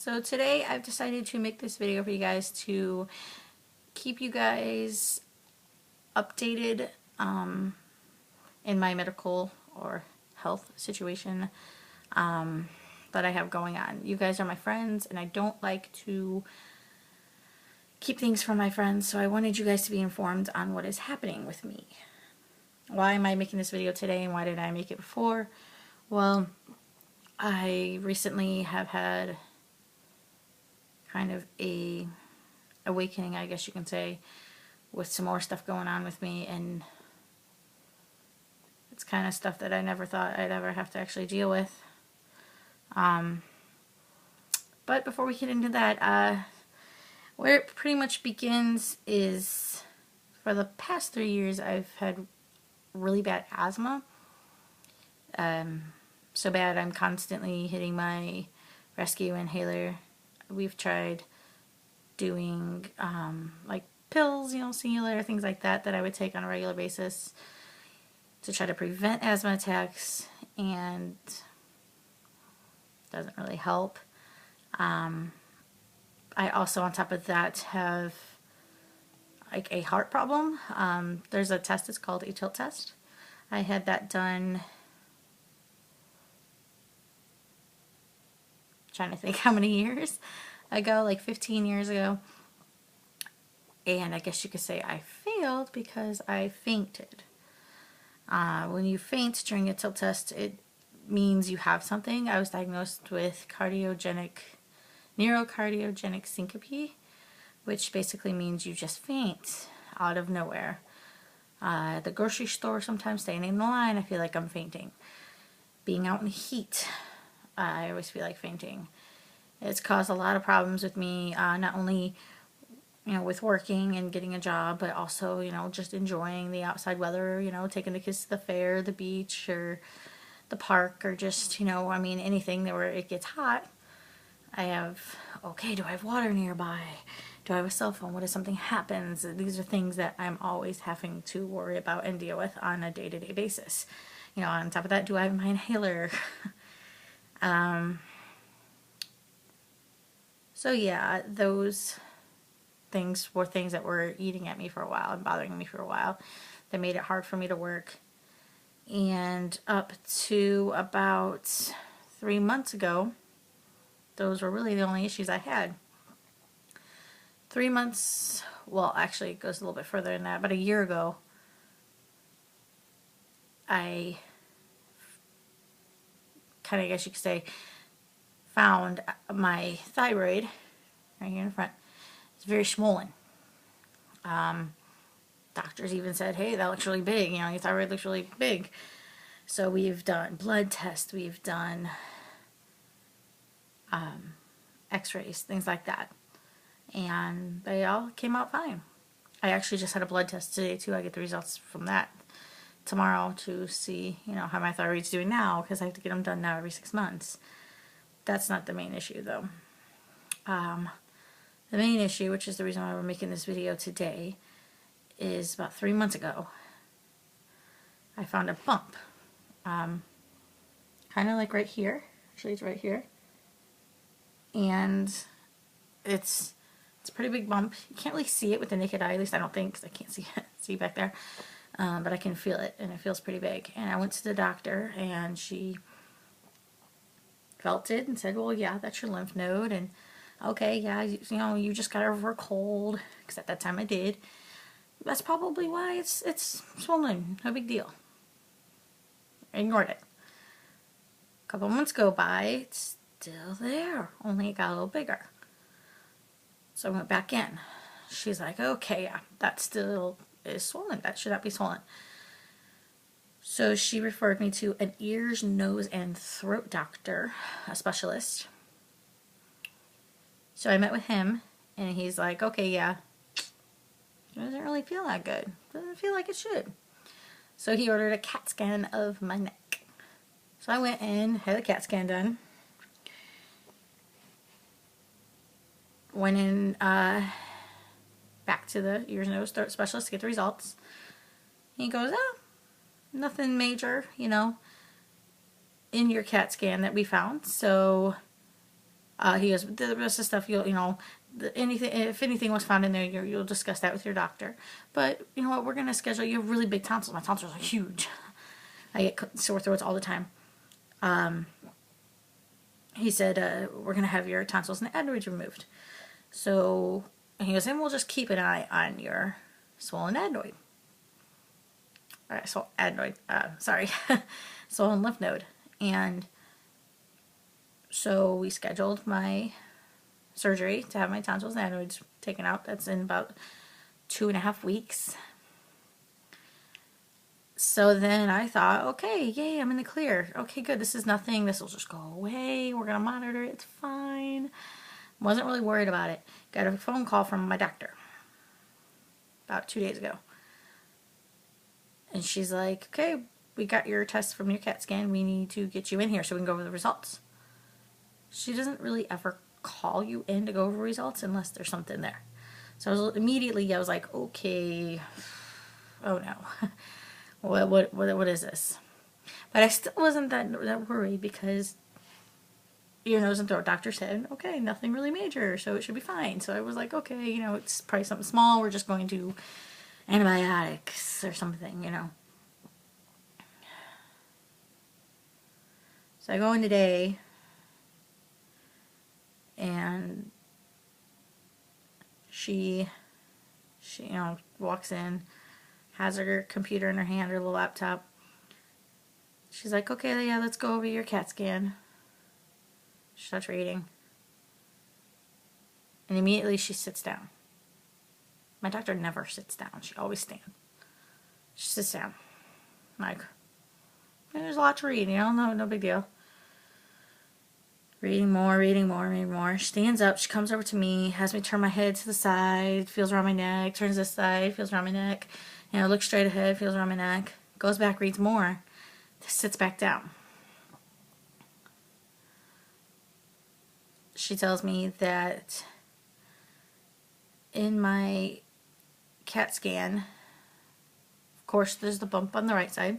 So today I've decided to make this video for you guys to keep you guys updated in my medical or health situation that I have going on. You guys are my friends and I don't like to keep things from my friends, so I wanted you guys to be informed on what is happening with me. Why am I making this video today and why did I make it before? Well, I recently have had kind of a awakening, I guess you can say, with some more stuff going on with me, and it's kind of stuff that I never thought I'd ever have to actually deal with. But before we get into that, where it pretty much begins is, for the past 3 years I've had really bad asthma. So bad I'm constantly hitting my rescue inhaler. We've tried doing like pills, singular, things like that I would take on a regular basis to try to prevent asthma attacks, and doesn't really help. I also, on top of that, have like a heart problem. There's a test, it's called a tilt test. I had that done, trying to think how many years ago, like 15 years ago. And I guess you could say I failed because I fainted. When you faint during a tilt test, it means you have something. I was diagnosed with neurocardiogenic syncope, which basically means you just faint out of nowhere. The grocery store, sometimes standing in the line, I feel like I'm fainting. Being out in the heat, I always feel like fainting. It's caused a lot of problems with me, not only with working and getting a job, but also, just enjoying the outside weather, taking the kids to the fair, the beach, or the park, or just, anything where it gets hot. I have, okay, do I have water nearby? Do I have a cell phone? What if something happens? These are things that I'm always having to worry about and deal with on a day-to-day basis. On top of that, do I have my inhaler? So yeah, those things were things that were eating at me for a while and bothering me for a while. That made it hard for me to work. And up to about 3 months ago, those were really the only issues I had. 3 months, well, actually it goes a little bit further than that, but a year ago, I kind of, I guess you could say, found my thyroid right here in the front. It's very swollen. Doctors even said, hey, that looks really big, your thyroid looks really big. So we've done blood tests, we've done x-rays, things like that, and they all came out fine. I actually just had a blood test today too. I get the results from that tomorrow to see how my thyroid's doing now, because I have to get them done now every 6 months. That's not the main issue though. The main issue, which is the reason why we're making this video today, is about 3 months ago I found a bump, kind of like right here. Actually, it's right here, and it's a pretty big bump. You can't really see it with the naked eye, at least I don't think, because I can't see back there, but I can feel it, and it feels pretty big. And I went to the doctor, and she felt it and said, well, yeah, that's your lymph node, and okay, yeah, you just got over a cold, because at that time I did. That's probably why it's swollen. No big deal. I ignored it. A couple months go by, it's still there, only it got a little bigger. So I went back in. She's like, okay, yeah, that still is swollen. That should not be swollen. So she referred me to an ears, nose, and throat doctor, a specialist. So I met with him, and he's like, okay, yeah, it doesn't really feel that good. Doesn't feel like it should. So he ordered a CAT scan of my neck. So I went in, had a CAT scan done. Went in back to the ears, nose, throat specialist to get the results. He goes, oh, nothing major, in your CAT scan that we found. So He goes, the rest of the stuff, anything, if anything was found in there, you'll discuss that with your doctor. But you know what, we're going to schedule, you have really big tonsils. My tonsils are huge. I get sore throats all the time. He said, we're going to have your tonsils and adenoids removed. So he goes, and we'll just keep an eye on your swollen adenoid. Alright, so adenoid, swollen lymph node. And so we scheduled my surgery to have my tonsils and adenoids taken out. That's in about 2.5 weeks. So then I thought, okay, yay, I'm in the clear. Okay, good, this is nothing. This will just go away. We're going to monitor it. It's fine. Wasn't really worried about it. Got a phone call from my doctor about 2 days ago. And she's like, okay, we got your test from your CAT scan. We need to get you in here so we can go over the results. She doesn't really ever call you in to go over results unless there's something there. So I was like, okay, oh no. What is this? But I still wasn't that worried because ear, nose, and throat doctor said, okay, nothing really major, so it should be fine. So I was like, okay, it's probably something small. We're just going to antibiotics or something, So I go in today, and she walks in, has her computer in her hand, her little laptop. She's like, okay, yeah, let's go over your CAT scan. She starts reading. And immediately she sits down. My doctor never sits down. She always stands. She sits down. I'm like, there's a lot to read, no big deal. Reading more. She stands up. She comes over to me, has me turn my head to the side, feels around my neck, turns this side, feels around my neck. Looks straight ahead, feels around my neck, goes back, reads more, sits back down. She tells me that in my CAT scan, of course, there's the bump on the right side.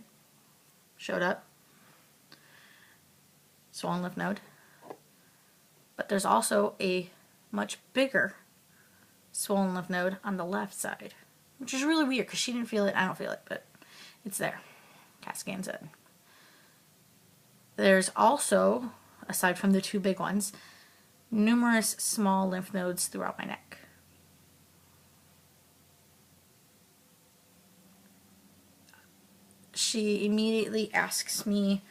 Showed up. Swollen lymph node. But there's also a much bigger swollen lymph node on the left side. Which is really weird because she didn't feel it, I don't feel it, but it's there. CAT scan's in. There's also, aside from the two big ones, numerous small lymph nodes throughout my neck. She immediately asks me,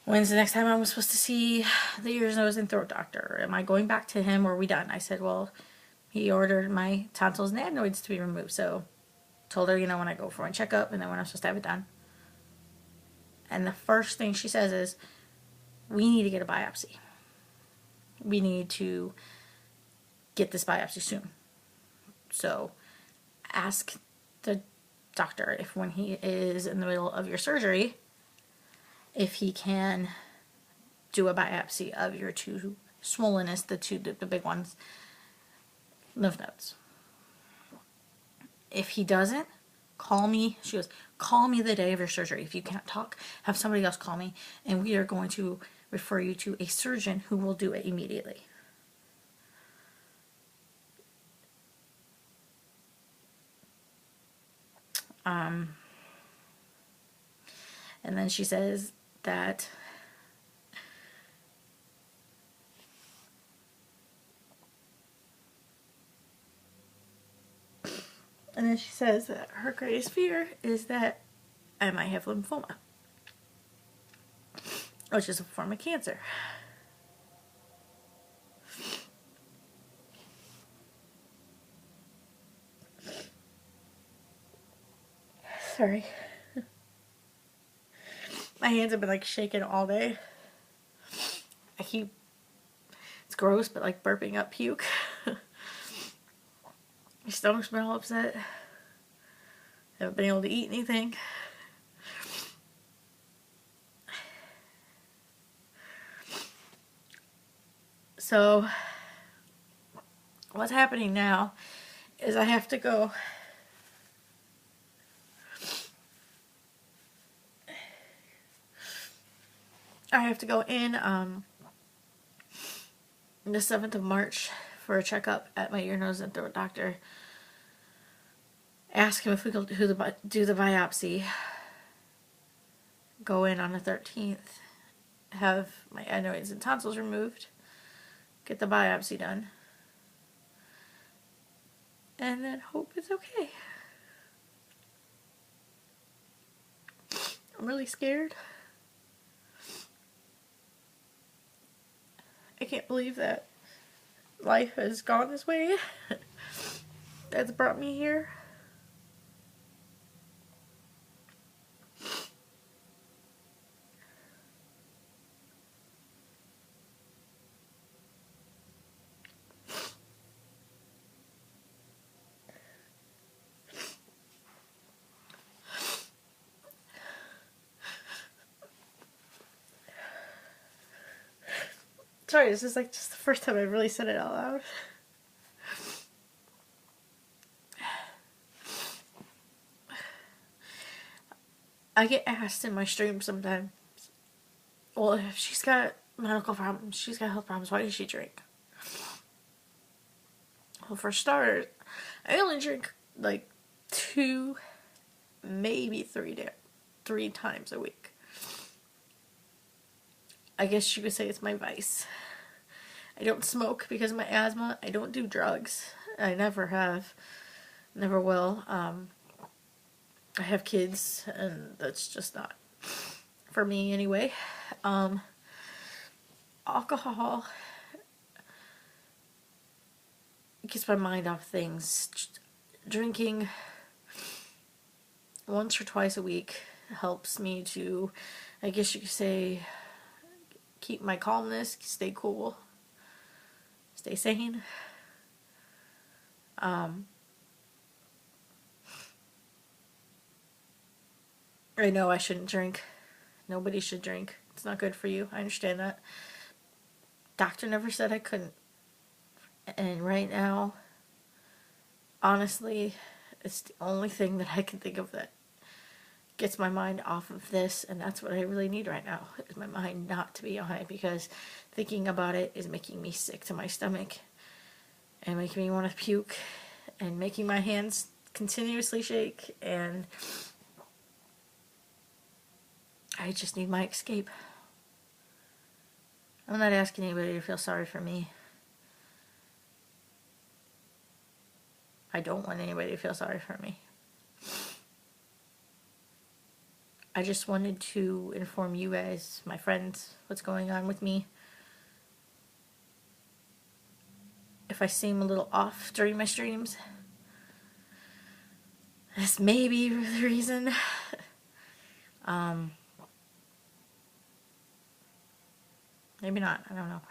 when's the next time I'm supposed to see the ears, nose, and throat doctor? Am I going back to him or are we done? I said, well, he ordered my tonsils and adenoids to be removed, so told her, when I go for my checkup and then when I'm supposed to have it done. And the first thing she says is, we need to get a biopsy. We need to get this biopsy soon. So ask the doctor if when he is in the middle of your surgery, if he can do a biopsy of your two swollenness, the big ones, lymph nodes. If he doesn't, call me. She goes, call me the day of your surgery. If you can't talk, have somebody else call me, and we are going to refer you to a surgeon who will do it immediately. And then she says that her greatest fear is that I might have lymphoma, which is a form of cancer. Sorry. My hands have been like shaking all day. It's gross, but like burping up puke. My stomach's been all upset. Haven't been able to eat anything. So, what's happening now is I have to go in the 7th of March for a checkup at my ear, nose, and throat doctor. Ask him if we could do the biopsy. Go in on the 13th. Have my adenoids and tonsils removed. Get the biopsy done. And then hope it's okay. I'm really scared. I can't believe that life has gone this way. That's brought me here. Sorry, this is like just the first time I've really said it out loud. I get asked in my stream sometimes, well, if she's got medical problems, she's got health problems, why does she drink? Well, for starters, I only drink like 2, maybe 3 times a week. I guess you could say it's my vice. I don't smoke because of my asthma. I don't do drugs. I never have. Never will. I have kids, and that's just not for me anyway. Alcohol gets my mind off things. Drinking once or twice a week helps me to, I guess you could say, keep my calmness, stay cool, stay sane. I know I shouldn't drink. Nobody should drink. It's not good for you. I understand that. Doctor never said I couldn't. And right now, honestly, it's the only thing that I can think of that gets my mind off of this, and that's what I really need right now, is my mind not to be on it, because thinking about it is making me sick to my stomach and making me want to puke and making my hands continuously shake, and I just need my escape. I'm not asking anybody to feel sorry for me. I don't want anybody to feel sorry for me. I just wanted to inform you guys, my friends, what's going on with me. If I seem a little off during my streams, this may be the reason. Maybe not, I don't know.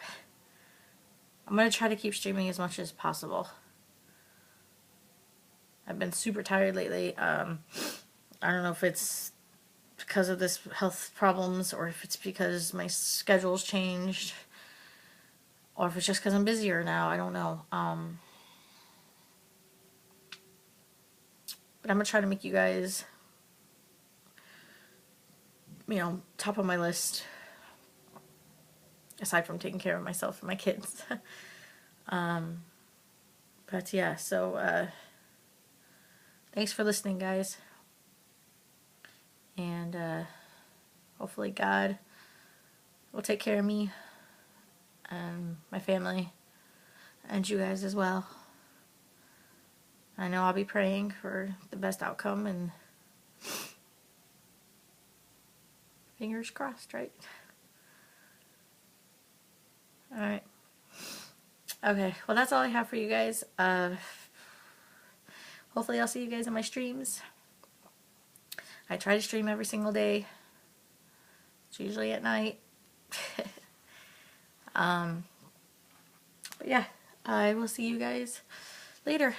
I'm going to try to keep streaming as much as possible. I've been super tired lately. I don't know if it's because of this health problems, or if it's because my schedule's changed, or if it's just because I'm busier now. I don't know. But I'm going to try to make you guys, top of my list, aside from taking care of myself and my kids. But yeah, so thanks for listening, guys. And hopefully God will take care of me and my family and you guys as well. I know I'll be praying for the best outcome, and fingers crossed, right? Alright. Okay, well, that's all I have for you guys. Hopefully I'll see you guys in my streams. I try to stream every single day. It's usually at night. But yeah, I will see you guys later.